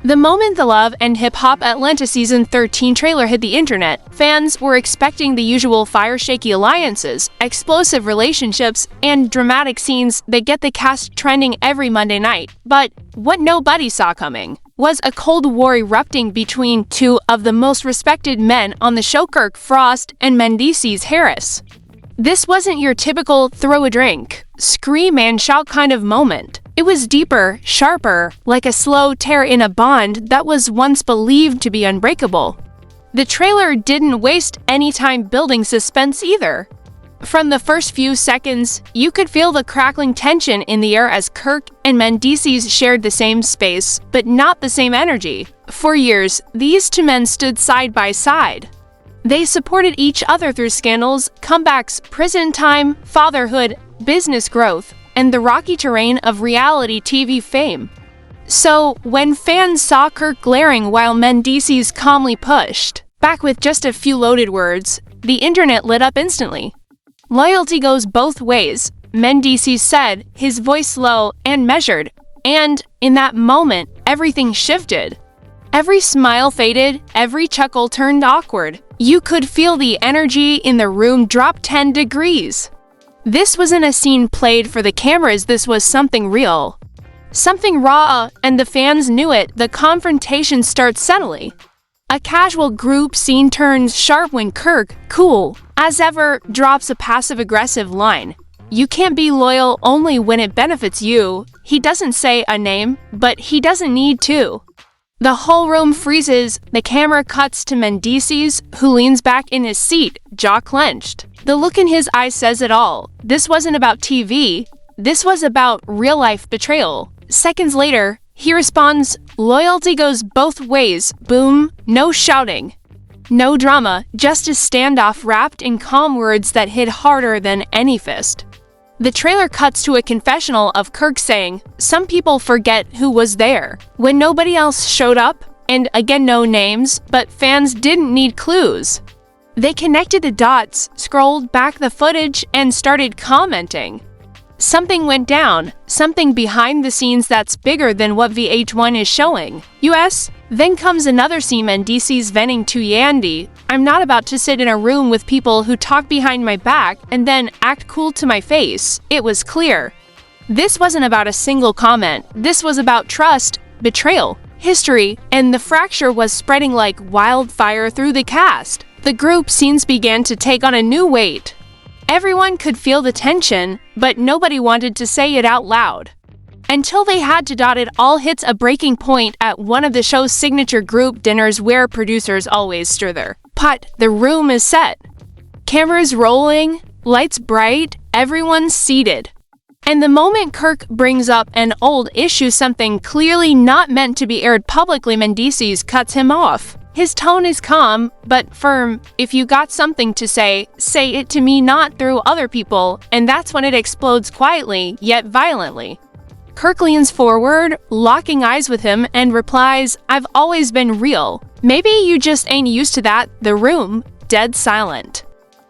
The moment the Love and Hip Hop Atlanta Season 13 trailer hit the internet, fans were expecting the usual fire-shaky alliances, explosive relationships, and dramatic scenes that get the cast trending every Monday night. But what nobody saw coming was a Cold War erupting between two of the most respected men on the show, KirkFrost and Mendeecees Harris. This wasn't your typical throw a drink, scream and shout kind of moment. It was deeper, sharper, like a slow tear in a bond that was once believed to be unbreakable. The trailer didn't waste any time building suspense either. From the first few seconds, you could feel the crackling tension in the air as Kirk and Mendeecees shared the same space, but not the same energy. For years, these two men stood side by side. They supported each other through scandals, comebacks, prison time, fatherhood, business growth, and the rocky terrain of reality TV fame. So, when fans saw Kirk glaring while Mendeecees calmly pushed back with just a few loaded words, the internet lit up instantly. Loyalty goes both ways, Mendeecees said, his voice low and measured, and in that moment, everything shifted. Every smile faded, every chuckle turned awkward. You could feel the energy in the room drop 10 degrees. This wasn't a scene played for the cameras, this was something real. Something raw, and the fans knew it. The confrontation starts subtly. A casual group scene turns sharp when Kirk, cool as ever, drops a passive-aggressive line. You can't be loyal only when it benefits you. He doesn't say a name, but he doesn't need to. The whole room freezes. The camera cuts to Mendeecees, who leans back in his seat, jaw clenched. The look in his eyes says it all. This wasn't about TV. This was about real-life betrayal. Seconds later, he responds, "Loyalty goes both ways." Boom. No shouting. No drama, just a standoff wrapped in calm words that hit harder than any fist. The trailer cuts to a confessional of Kirk saying, "Some people forget who was there when nobody else showed up," and again no names, but fans didn't need clues. They connected the dots, scrolled back the footage, and started commenting. Something went down, something behind the scenes that's bigger than what VH1 is showing. US? Then comes another scene, Mendeecees venting to Yandy, "I'm not about to sit in a room with people who talk behind my back and then act cool to my face." It was clear. This wasn't about a single comment. This was about trust, betrayal, history, and the fracture was spreading like wildfire through the cast. The group scenes began to take on a new weight. Everyone could feel the tension, but nobody wanted to say it out loud. Until they had to. It all hits a breaking point at one of the show's signature group dinners where producers always stir their pot. The room is set. Cameras rolling, lights bright, everyone seated. And the moment Kirk brings up an old issue, something clearly not meant to be aired publicly, Mendeecees cuts him off. His tone is calm, but firm. "If you got something to say it to me, not through other people." And that's when it explodes quietly, yet violently. Kirk leans forward, locking eyes with him, and replies, "I've always been real. Maybe you just ain't used to that." The room, dead silent.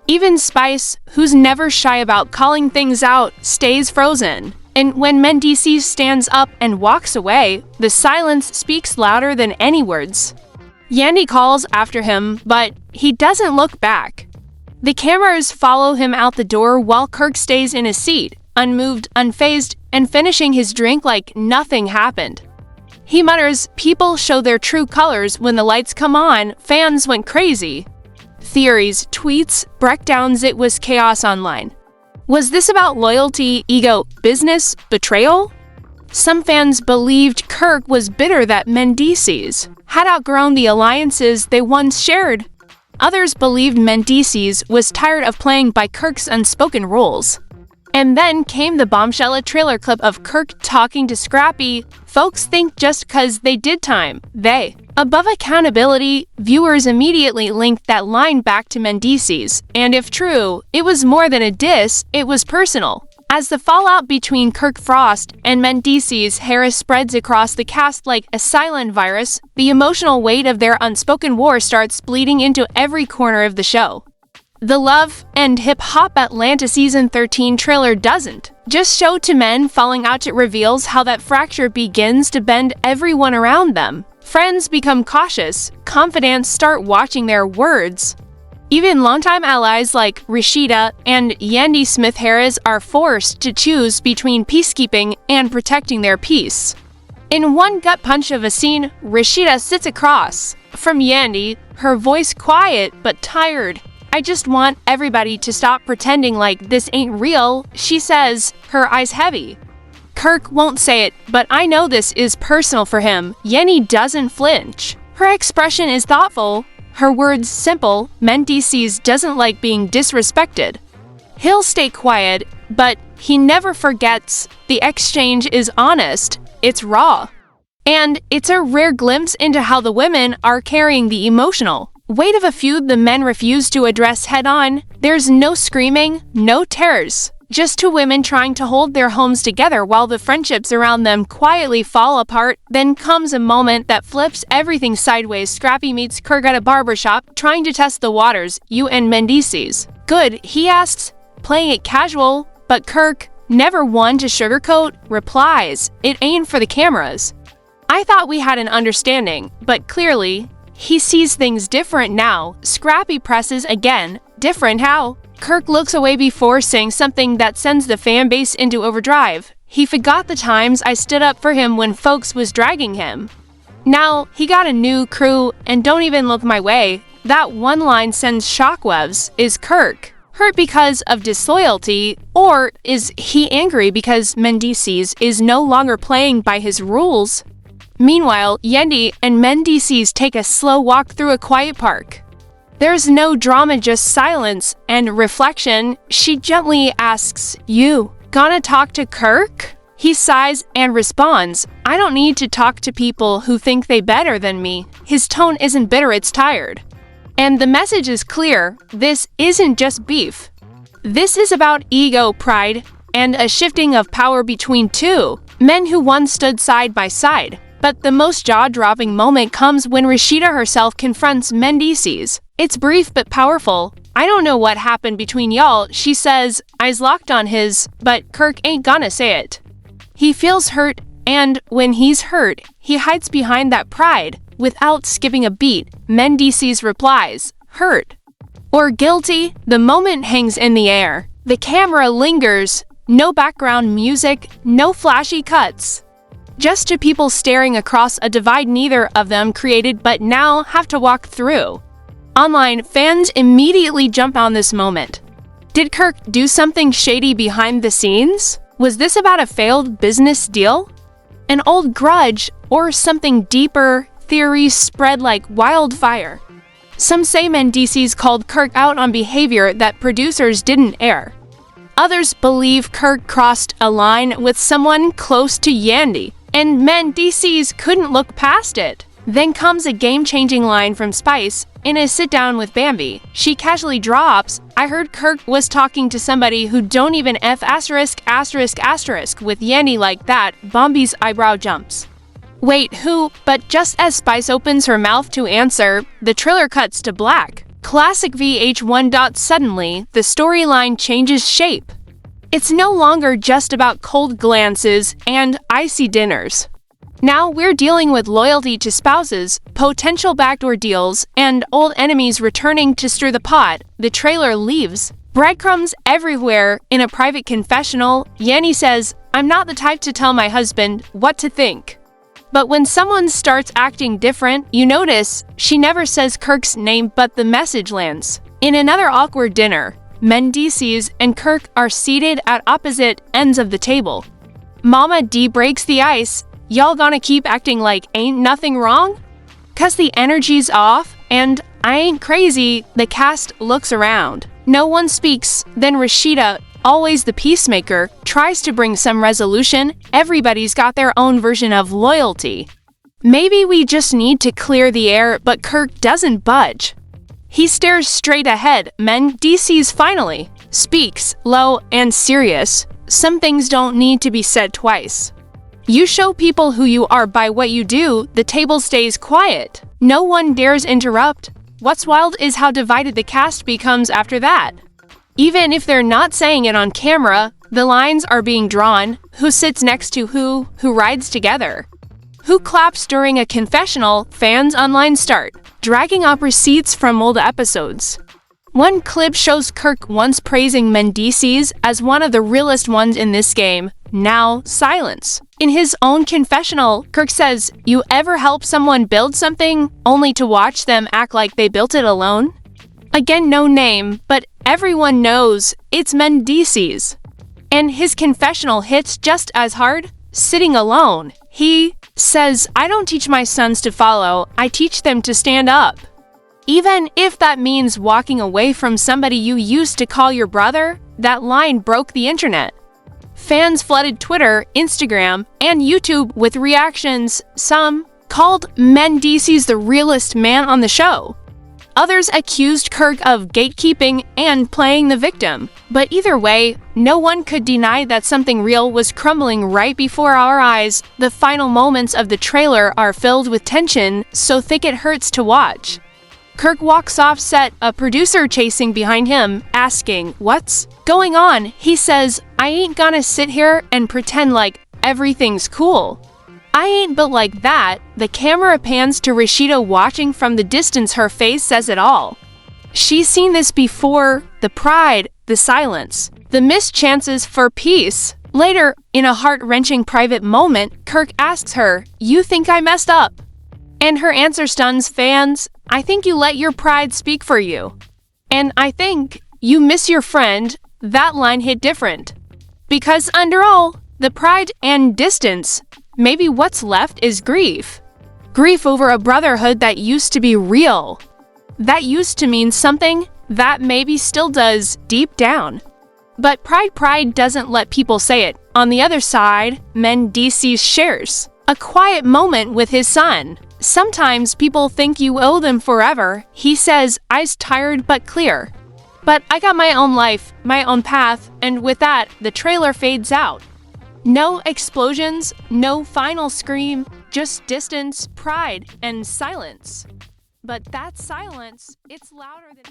Even Spice, who's never shy about calling things out, stays frozen. And when Mendeecees stands up and walks away, the silence speaks louder than any words. Yandy calls after him, but he doesn't look back. The cameras follow him out the door while Kirk stays in his seat, unmoved, unfazed, and finishing his drink like nothing happened. He mutters, "People show their true colors when the lights come on." Fans went crazy. Theories, tweets, breakdowns, it was chaos online. Was this about loyalty, ego, business, betrayal? Some fans believed Kirk was bitter that Mendeecees had outgrown the alliances they once shared. Others believed Mendeecees was tired of playing by Kirk's unspoken rules. And then came the bombshell, a trailer clip of Kirk talking to Scrappy. Folks think just 'cause they did time, they. Above accountability, viewers immediately linked that line back to Mendeecees. And if true, it was more than a diss, it was personal. As the fallout between KirkFrost and Mendeecees Harris spreads across the cast like a silent virus, the emotional weight of their unspoken war starts bleeding into every corner of the show. The Love and Hip Hop Atlanta Season 13 trailer doesn't just show two men falling out. It reveals how that fracture begins to bend everyone around them. Friends become cautious, confidants start watching their words. Even longtime allies like Rashida and Yandy Smith-Harris are forced to choose between peacekeeping and protecting their peace. In one gut punch of a scene, Rashida sits across from Yandy, her voice quiet but tired. "I just want everybody to stop pretending like this ain't real," she says, her eyes heavy. Kirk won't say it, but I know this is personal for him. Yandy doesn't flinch. Her expression is thoughtful, her words simple. Mendeecees doesn't like being disrespected. He'll stay quiet, but he never forgets. The exchange is honest, it's raw. And it's a rare glimpse into how the women are carrying the emotional weight of a feud the men refuse to address head-on. There's no screaming, no tears. Just two women trying to hold their homes together while the friendships around them quietly fall apart. Then comes a moment that flips everything sideways. Scrappy meets Kirk at a barbershop, trying to test the waters. "You and Mendeecees good?" he asks, playing it casual, but Kirk, never one to sugarcoat, replies, "It ain't for the cameras." I thought we had an understanding, but clearly, he sees things different now. Scrappy presses again. Different how? Kirk looks away before saying something that sends the fan base into overdrive. He forgot the times I stood up for him when folks was dragging him. Now, he got a new crew, and don't even look my way. That one line sends shockwaves. Is Kirk hurt because of disloyalty, or is he angry because Mendeecees is no longer playing by his rules? Meanwhile, Yandy and Mendeecees take a slow walk through a quiet park. There's no drama, just silence and reflection. She gently asks, "You gonna talk to Kirk?" He sighs and responds, "I don't need to talk to people who think they better than me." His tone isn't bitter, it's tired. And the message is clear. This isn't just beef. This is about ego, pride, and a shifting of power between two men who once stood side by side. But the most jaw-dropping moment comes when Rashida herself confronts Mendeecees. It's brief but powerful. "I don't know what happened between y'all," she says, eyes locked on his, but Kirk ain't gonna say it. He feels hurt, and when he's hurt, he hides behind that pride. Without skipping a beat, Mendeecees replies, "Hurt or guilty?" The moment hangs in the air. The camera lingers. No background music, no flashy cuts. Just two people staring across a divide neither of them created but now have to walk through. Online, fans immediately jump on this moment. Did Kirk do something shady behind the scenes? Was this about a failed business deal? An old grudge, or something deeper? Theories spread like wildfire. Some say Mendeecees called Kirk out on behavior that producers didn't air. Others believe Kirk crossed a line with someone close to Yandy, and Mendeecees couldn't look past it. Then comes a game-changing line from Spice in a sit-down with Bambi. She casually drops, "I heard Kirk was talking to somebody who don't even F*** with Yandy like that." Bambi's eyebrow jumps. Wait, who? But just as Spice opens her mouth to answer, the trailer cuts to black. Classic VH1. Suddenly, the storyline changes shape. It's no longer just about cold glances and icy dinners. Now we're dealing with loyalty to spouses, potential backdoor deals, and old enemies returning to stir the pot. The trailer leaves breadcrumbs everywhere. In a private confessional, Yandy says, "I'm not the type to tell my husband what to think." But when someone starts acting different, you notice she never says Kirk's name, but the message lands. In another awkward dinner, Mendeecees and Kirk are seated at opposite ends of the table. Mama D breaks the ice. "Y'all gonna keep acting like ain't nothing wrong?" 'Cause the energy's off, and I ain't crazy. The cast looks around. No one speaks. Then Rashida, always the peacemaker, tries to bring some resolution. Everybody's got their own version of loyalty. Maybe we just need to clear the air, but Kirk doesn't budge. He stares straight ahead. Mendeecees finally speaks, low and serious. "Some things don't need to be said twice. You show people who you are by what you do." The table stays quiet. No one dares interrupt. What's wild is how divided the cast becomes after that. Even if they're not saying it on camera, the lines are being drawn. Who sits next to who rides together. Who claps during a confessional? Fans online start dragging up receipts from old episodes. One clip shows Kirk once praising Mendeecees as one of the realest ones in this game. Now, silence. In his own confessional, Kirk says, "You ever help someone build something only to watch them act like they built it alone?" Again, no name, but everyone knows it's Mendeecees. And his confessional hits just as hard. Sitting alone, he says, "I don't teach my sons to follow, I teach them to stand up." Even if that means walking away from somebody you used to call your brother, that line broke the internet. Fans flooded Twitter, Instagram, and YouTube with reactions. Some called Mendeecees the realest man on the show. Others accused Kirk of gatekeeping and playing the victim. But either way, no one could deny that something real was crumbling right before our eyes. The final moments of the trailer are filled with tension, so thick it hurts to watch. Kirk walks off set, a producer chasing behind him, asking, "What's going on?" He says, "I ain't gonna sit here and pretend like everything's cool. I ain't built like that." The camera pans to Rashida watching from the distance. Her face says it all. She's seen this before: the pride, the silence, the missed chances for peace. Later, in a heart-wrenching private moment, Kirk asks her, "You think I messed up?" And her answer stuns fans. "I think you let your pride speak for you. And I think you miss your friend." That line hit different. Because under all, the pride and distance, maybe what's left is grief. Grief over a brotherhood that used to be real. That used to mean something, that maybe still does deep down. But pride doesn't let people say it. On the other side, Mendeecees shares a quiet moment with his son. "Sometimes people think you owe them forever," he says, eyes tired but clear. "But I got my own life, my own path," and with that, the trailer fades out. No explosions, no final scream, just distance, pride, and silence. But that silence, it's louder than...